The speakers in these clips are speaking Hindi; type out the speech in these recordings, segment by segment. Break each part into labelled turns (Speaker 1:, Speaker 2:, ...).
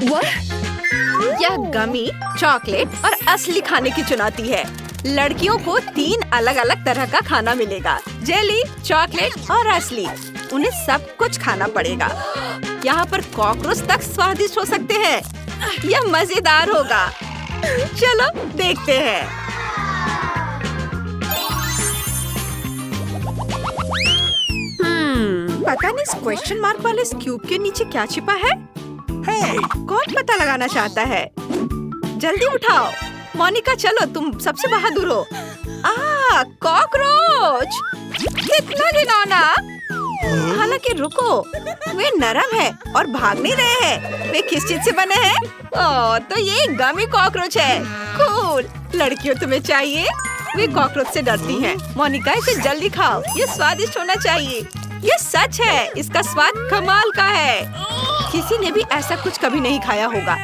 Speaker 1: यह गमी, चॉकलेट और असली खाने की चुनौती है। लड़कियों को 3 अलग-अलग तरह का खाना मिलेगा, जेली, चॉकलेट और असली। उन्हें सब कुछ खाना पड़ेगा। यहाँ पर कॉकरोच तक स्वादिष्ट हो सकते हैं। यह मजेदार होगा। चलो देखते हैं। पता नहीं इस क्वेश्चन मार्क वाले इस क्यूब के नीचे क्या छिपा है। कौन पता लगाना चाहता है? जल्दी उठाओ। मोनिका चलो, तुम सबसे बहादुर हो। कॉकरोच! कितना घिनौना। हालांकि रुको, वे नरम है और भाग नहीं रहे हैं। वे किस चीज से बने हैं? तो ये गमी कॉकरोच है। कूल। लड़कियों तुम्हें चाहिए? वे कॉकरोच से डरती हैं। मोनिका इसे जल्दी खाओ, ये स्वादिष्ट होना चाहिए। ये सच है, इसका स्वाद कमाल का है। किसी ने भी ऐसा कुछ कभी नहीं खाया होगा।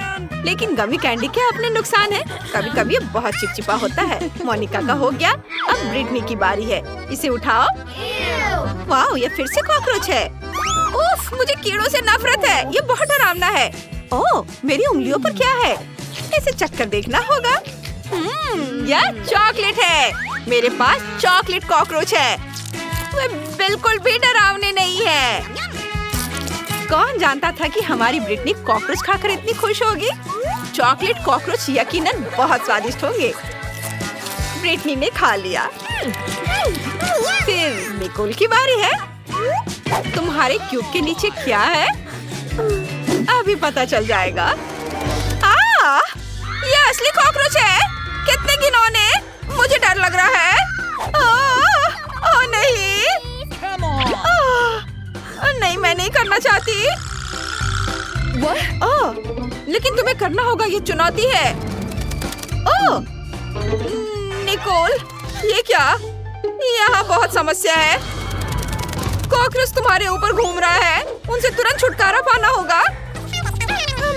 Speaker 1: लेकिन गमी कैंडी के अपने नुकसान है। कभी कभी ये बहुत चिपचिपा होता है। मोनिका का हो गया, अब ब्रिटनी की बारी है। इसे उठाओ। वाह, ये फिर से कॉकरोच है। उफ, मुझे कीड़ों से नफरत है। ये बहुत डरावना है। ओह, मेरी उंगलियों पर क्या है? इसे चक्कर देखना होगा। यह चॉकलेट है। मेरे पास चॉकलेट कॉकरोच है। वे बिल्कुल भी डरावने नहीं है। कौन जानता था कि हमारी ब्रिटनी कॉकरोच खाकर इतनी खुश होगी। चॉकलेट कॉकरोच यकीनन बहुत स्वादिष्ट होंगे। ब्रिटनी ने खा लिया। फिर निकोल की बारी है। तुम्हारे क्यूब के नीचे क्या है? अभी पता चल जाएगा। ये असली कॉकरोच है। कितने घिनौने। मुझे डर लग रहा है। नहीं। नहीं, मैं नहीं करना चाहती। लेकिन तुम्हें करना होगा, ये चुनौती है। निकोल, ये क्या? यहाँ बहुत समस्या है। कॉकरोच तुम्हारे ऊपर घूम रहा है। उनसे तुरंत छुटकारा पाना होगा।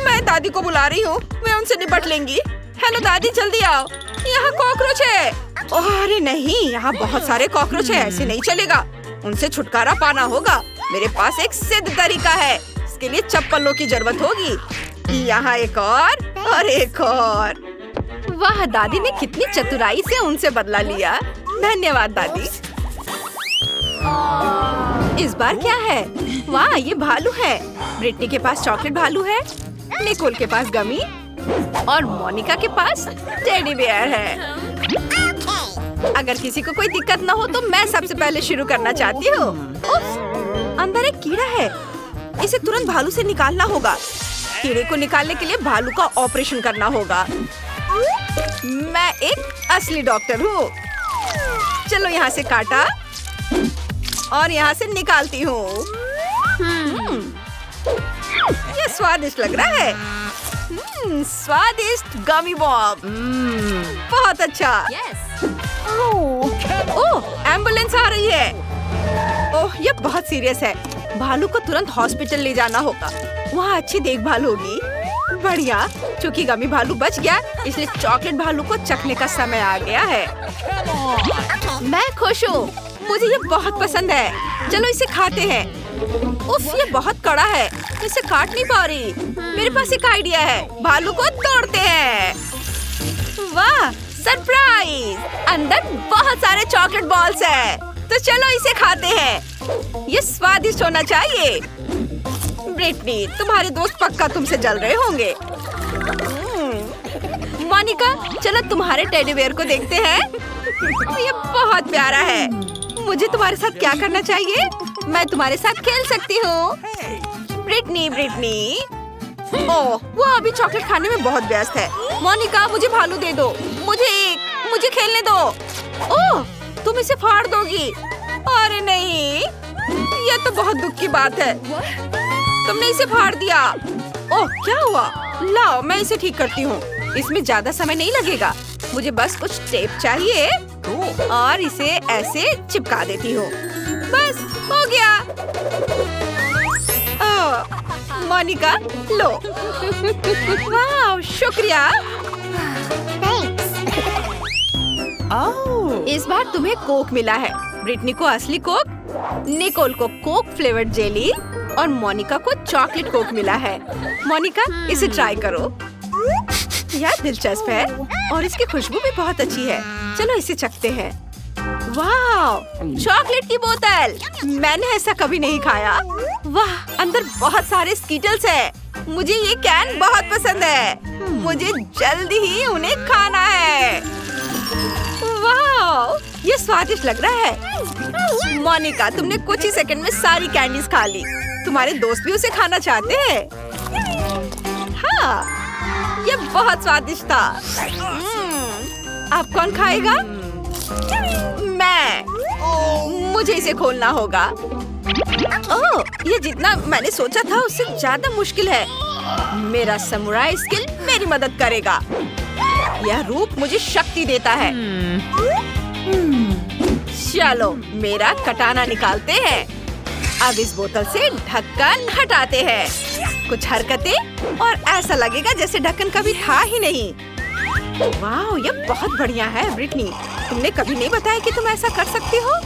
Speaker 1: मैं दादी को बुला रही हूँ, वे उनसे निपट लेंगी। हेलो दादी, जल्दी आओ। यहाँ कॉकरोच है। अरे नहीं, यहाँ बहुत सारे कॉकरोच है। ऐसे नहीं चलेगा। उनसे छुटकारा पाना होगा। मेरे पास एक सिद्ध तरीका है। इसके लिए चप्पलों की जरूरत होगी। यहाँ एक और एक और। वाह, दादी ने कितनी चतुराई से उनसे बदला लिया। धन्यवाद दादी। इस बार क्या है? वाह, ये भालू है। ब्रिटनी के पास चॉकलेट भालू है, निकोल के पास गमी और मोनिका के पास टेडी बेयर है। अगर किसी को कोई दिक्कत न हो तो मैं सबसे पहले शुरू करना चाहती हूँ। अंदर एक कीड़ा है। इसे तुरंत भालू से निकालना होगा। कीड़े को निकालने के लिए भालू का ऑपरेशन करना होगा। मैं एक असली डॉक्टर हूँ। चलो यहाँ से काटा और यहाँ से निकालती हूँ। ये स्वादिष्ट लग रहा है। स्वादिष्ट गमी बॉम। बहुत अच्छा। ओह, एम्बुलेंस आ रही है। ओह, ये बहुत सीरियस है। भालू को तुरंत हॉस्पिटल ले जाना होगा। वहाँ अच्छी देखभाल होगी। बढ़िया, चूंकि गमी भालू बच गया, इसलिए चॉकलेट भालू को चखने का समय आ गया है। मैं खुश हूँ। मुझे ये बहुत पसंद है। चलो इसे खाते हैं। उफ, ये बहुत कड़ा है। इसे काट नहीं पा रही। मेरे पास एक आइडिया है। भालू को तोड़ते हैं। वाह, सरप्राइज! अंदर बहुत सारे चॉकलेट बॉल्स हैं। तो चलो इसे खाते हैं। ये स्वादिष्ट होना चाहिए। ब्रिटनी, तुम्हारे दोस्त पक्का तुमसे जल रहे होंगे। मोनिका, चलो तुम्हारे टेडी बेयर को देखते हैं। ये बहुत प्यारा है। मुझे तुम्हारे साथ क्या करना चाहिए? मैं तुम्हारे साथ खेल सकती हूँ। ब्रिटनी। ओह, वो अभी चॉकलेट खाने में बहुत व्यस्त है। मोनिका, मुझे भालू दे दो। मुझे खेलने दो। ओह, तुम इसे फाड़ दोगी। अरे नहीं, ये तो बहुत दुख की बात है। तुमने इसे फाड़ दिया। ओह, क्या हुआ? लाओ, मैं इसे ठीक करती हूँ। इसमें ज्यादा समय नहीं लगेगा। मुझे बस कुछ टेप चाहिए और इसे ऐसे चिपका देती हूँ। बस हो गया। मोनिका, लो। वाह, शुक्रिया। इस बार तुम्हें कोक मिला है। ब्रिटनी को असली कोक, निकोल को कोक फ्लेवर्ड जेली और मोनिका को चॉकलेट कोक मिला है। मोनिका, इसे ट्राई करो। यह दिलचस्प है और इसकी खुशबू भी बहुत अच्छी है। चलो इसे चखते हैं। वाह, चॉकलेट की बोतल! मैंने ऐसा कभी नहीं खाया। वाह, अंदर बहुत सारे स्कीटल्स है। मुझे ये कैन बहुत पसंद है। मुझे जल्दी ही उन्हें खाना है। वाह, ये स्वादिष्ट लग रहा है। मोनिका, तुमने कुछ ही सेकंड में सारी कैंडीज खा ली। तुम्हारे दोस्त भी उसे खाना चाहते हैं। हाँ, ये बहुत स्वादिष्ट था। अब कौन खाएगा? मैं। मुझे इसे खोलना होगा। ओह, ये जितना मैंने सोचा था उससे ज्यादा मुश्किल है। मेरा समुराई स्किल मेरी मदद करेगा। यह रूप मुझे शक्ति देता है। चलो, मेरा कटाना निकालते हैं। अब इस बोतल से ढक्कन हटाते हैं। कुछ हरकतें और ऐसा लगेगा जैसे ढक्कन कभी था ही नहीं। वाह, ये बहुत बढ़िया है ब्रिटनी। तुमने कभी नहीं बताया कि तुम ऐसा कर सकती हो।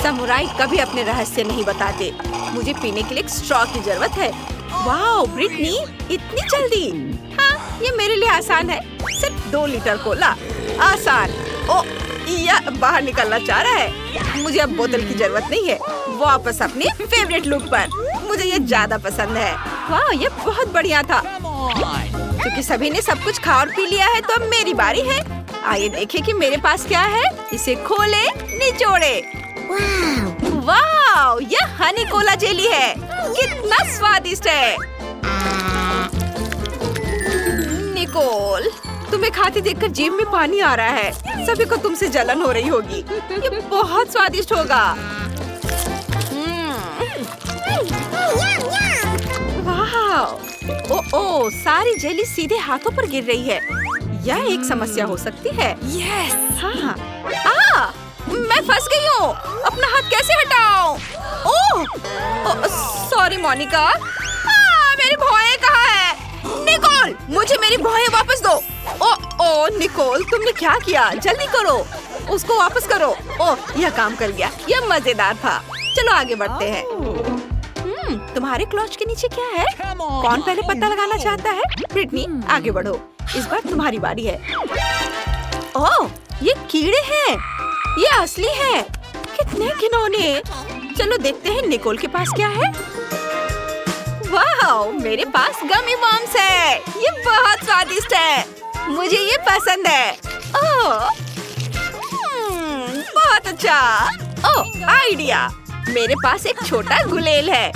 Speaker 1: समुराई कभी अपने रहस्य नहीं बताते। मुझे पीने के लिए एक स्ट्रॉ की जरूरत है। वाह ब्रिटनी, इतनी जल्दी? हाँ, ये मेरे लिए आसान है। सिर्फ 2 लीटर कोला। आसान। ओ, यह बाहर निकलना चाह रहा है। मुझे अब बोतल की जरूरत नहीं है। वापस अपने फेवरेट लुक पर। मुझे ये ज्यादा पसंद है। वाह, ये बहुत बढ़िया था। क्योंकि सभी ने सब कुछ खा और पी लिया है तो अब मेरी बारी है। आइए देखें कि मेरे पास क्या है। इसे खोले, निचोड़े। वाह, यह हनी कोला जेली है। कितना स्वादिष्ट है। निकोल, तुम्हें खाते देखकर जीभ में पानी आ रहा है। सभी को तुमसे जलन हो रही होगी। ये बहुत स्वादिष्ट होगा। वाह, ओ, सारी जेली सीधे हाथों पर गिर रही है। यह एक समस्या हो सकती है। यस, हाँ। मैं फंस गई हूँ। अपना हाथ कैसे हटाऊं? ओह, सॉरी मोनिका। मेरी भौएं कहाँ है? निकोल, मुझे मेरी भौएं वापस दो। ओ, निकोल, तुमने क्या किया? जल्दी करो, उसको वापस करो। ओह, यह काम कर गया। यह मजेदार था। चलो आगे बढ़ते हैं। तुम्हारे क्लॉच के नीचे क्या है? कौन पहले पता लगाना चाहता है? ब्रिटनी, आगे बढ़ो। इस बार तुम्हारी बारी है। ओह, ये कीड़े हैं। ये असली है। कितने घिनौने। चलो देखते हैं निकोल के पास क्या है। वाह, मेरे पास गमी वर्म्स है। ये बहुत स्वादिष्ट है। मुझे ये पसंद है। ओह, बहुत अच्छा। ओह, आइडिया। मेरे पास एक छोटा गुलेल है।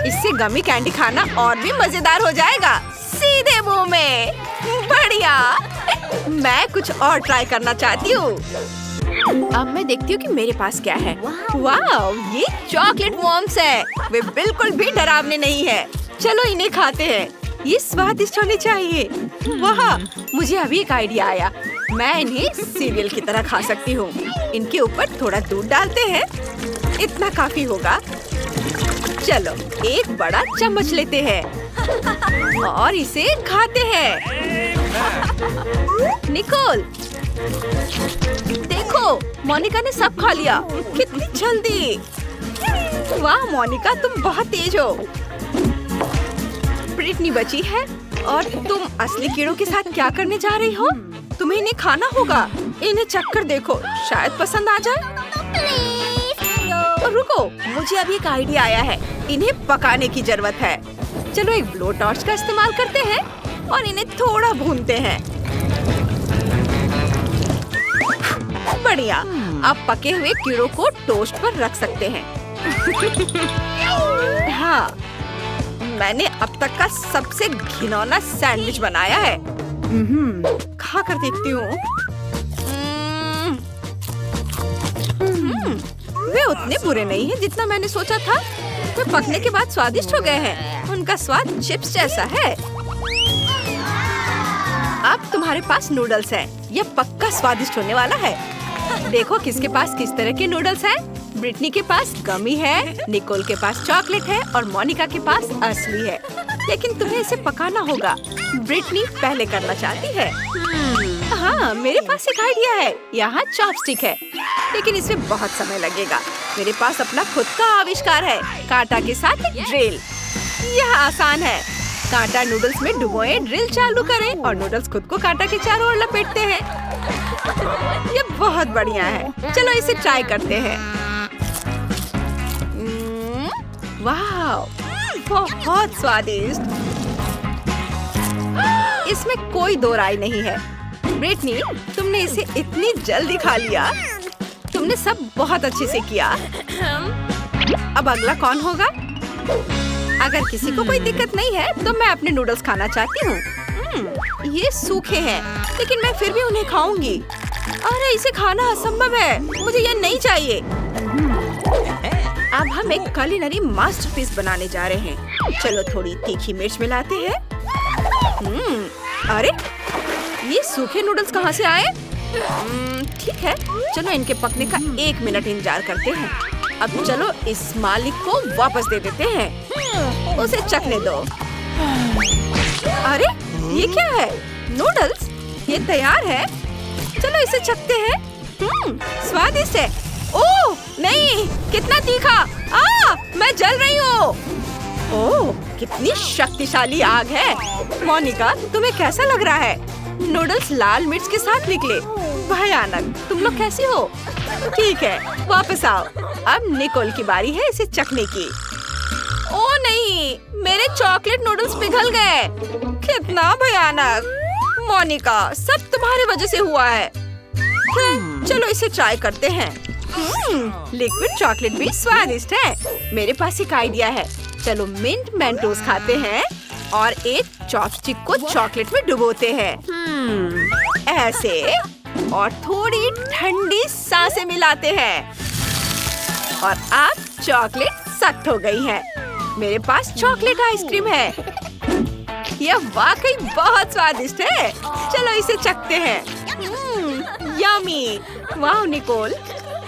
Speaker 1: इससे गमी कैंडी खाना और भी मजेदार हो जाएगा। सीधे मुंह में। बढ़िया। मैं कुछ और ट्राई करना चाहती हूँ। अब मैं देखती हूँ कि मेरे पास क्या है। वाह, ये चॉकलेट वर्म्स है। वे बिल्कुल भी डरावने नहीं है। चलो इन्हें खाते हैं। ये स्वादिष्ट होने चाहिए। वाह, मुझे अभी एक आइडिया आया। मैं इन्हें सीरियल की तरह खा सकती हूँ। इनके ऊपर थोड़ा दूध डालते हैं। इतना काफी होगा। चलो एक बड़ा चम्मच लेते हैं और इसे खाते हैं। निकोल, देखो, मोनिका ने सब खा लिया। कितनी जल्दी। वाह मोनिका, तुम बहुत तेज हो। ब्रिटनी बची है और तुम असली कीड़ों के साथ क्या करने जा रही हो? तुम्हें इन्हें खाना होगा। इन्हें चखकर देखो, शायद पसंद आ जाए। रुको, मुझे अभी एक आइडिया आया है। इन्हें पकाने की जरूरत है। चलो एक ब्लो टॉर्च का इस्तेमाल करते हैं और इन्हें थोड़ा भूनते हैं। बढ़िया। अब पके हुए कीड़ों को टोस्ट पर रख सकते हैं। हाँ, मैंने अब तक का सबसे घिनौना सैंडविच बनाया है। खा कर देखती हूँ। वे उतने बुरे नहीं हैं जितना मैंने सोचा था। वे पकने के बाद स्वादिष्ट हो गए हैं। उनका स्वाद चिप्स जैसा है। अब तुम्हारे पास नूडल्स हैं। यह पक्का स्वादिष्ट होने वाला है। देखो किसके पास किस तरह के नूडल्स हैं। ब्रिटनी के पास गमी है, निकोल के पास चॉकलेट है और मोनिका के पास असली है। लेकिन तुम्हें इसे पकाना होगा। ब्रिटनी पहले करना चाहती है। हाँ, मेरे पास एक आइडिया है। यहाँ चॉपस्टिक है। लेकिन इसमें बहुत समय लगेगा। मेरे पास अपना खुद का आविष्कार है, कांटा के साथ एक ड्रिल। यह आसान है। कांटा नूडल्स में डुबोए, ड्रिल चालू करें और नूडल्स खुद को कांटा के चारों ओर लपेटते हैं। ये बहुत बढ़िया है। चलो इसे ट्राई करते हैं। वाह, बहुत स्वादिष्ट। इसमें कोई दो राय नहीं है। ब्रिटनी, तुमने इसे इतनी जल्दी खा लिया। तुमने सब बहुत अच्छे से किया। अब अगला कौन होगा? अगर किसी को कोई दिक्कत नहीं है तो मैं अपने नूडल्स खाना चाहती हूँ। ये सूखे हैं, लेकिन मैं फिर भी उन्हें खाऊंगी। अरे इसे खाना असंभव है, मुझे ये नहीं चाहिए। अब हम एक कुलिनरी मास्टरपीस बनाने जा रहे हैं। चलो थोड़ी तीखी मिर्च मिलाते हैं। अरे ये सूखे नूडल्स कहाँ से आए? ठीक है, चलो इनके पकने का 1 मिनट इंतजार करते हैं। अब चलो इस मालिक को वापस दे देते हैं। उसे चखने दो। अरे ये क्या है? नूडल्स? ये तैयार है। चलो इसे चखते हैं। स्वादिष्ट है। ओह नहीं, कितना तीखा! मैं जल रही हूँ। ओह, कितनी शक्तिशाली आग है। मोनिका, तुम्हें कैसा लग रहा है? नूडल्स लाल मिर्च के साथ निकले। भयानक। तुम लोग कैसी हो? ठीक है, वापस आओ। अब निकोल की बारी है इसे चखने की। ओह नहीं, मेरे चॉकलेट नूडल्स पिघल गए। कितना भयानक। मोनिका, सब तुम्हारी वजह से हुआ है। चलो इसे ट्राई करते हैं। लिक्विड चॉकलेट भी स्वादिष्ट है। मेरे पास एक आइडिया है। चलो मिंट मेंटोस खाते हैं और एक चॉपस्टिक को चॉकलेट में डुबोते हैं। ऐसे, और थोड़ी ठंडी सांसें मिलाते हैं और अब चॉकलेट सख्त हो गई है। मेरे पास चॉकलेट आइसक्रीम है। यह वाकई बहुत स्वादिष्ट है। चलो इसे चखते हैं। यम्मी। वाह निकोल,